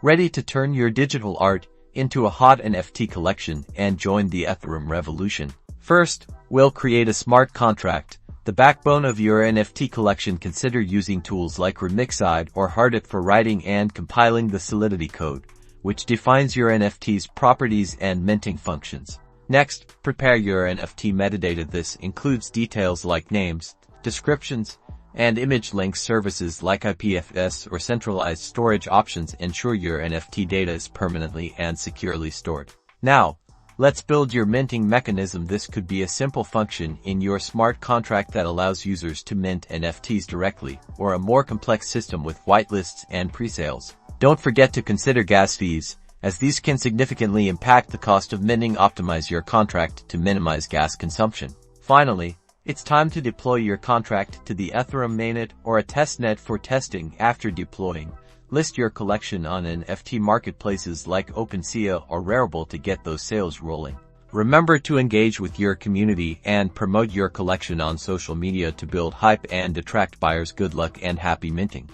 Ready to turn your digital art into a hot NFT collection and join the Ethereum revolution? First, we'll create a smart contract, the backbone of your NFT collection. Consider using tools like Remixide or Hardit for writing and compiling the Solidity code, which defines your NFT's properties and minting functions. Next, prepare your NFT metadata. This includes details like names, descriptions, and image links. Services like IPFS or centralized storage options ensure your NFT data is permanently and securely stored. Now, let's build your minting mechanism. This could be a simple function in your smart contract that allows users to mint NFTs directly, or a more complex system with whitelists and presales. Don't forget to consider gas fees, as these can significantly impact the cost of minting. Optimize your contract to minimize gas consumption. Finally, it's time to deploy your contract to the Ethereum mainnet or a testnet for testing. After deploying, list your collection on NFT marketplaces like OpenSea or Rarible to get those sales rolling. Remember to engage with your community and promote your collection on social media to build hype and attract buyers. Good luck and happy minting.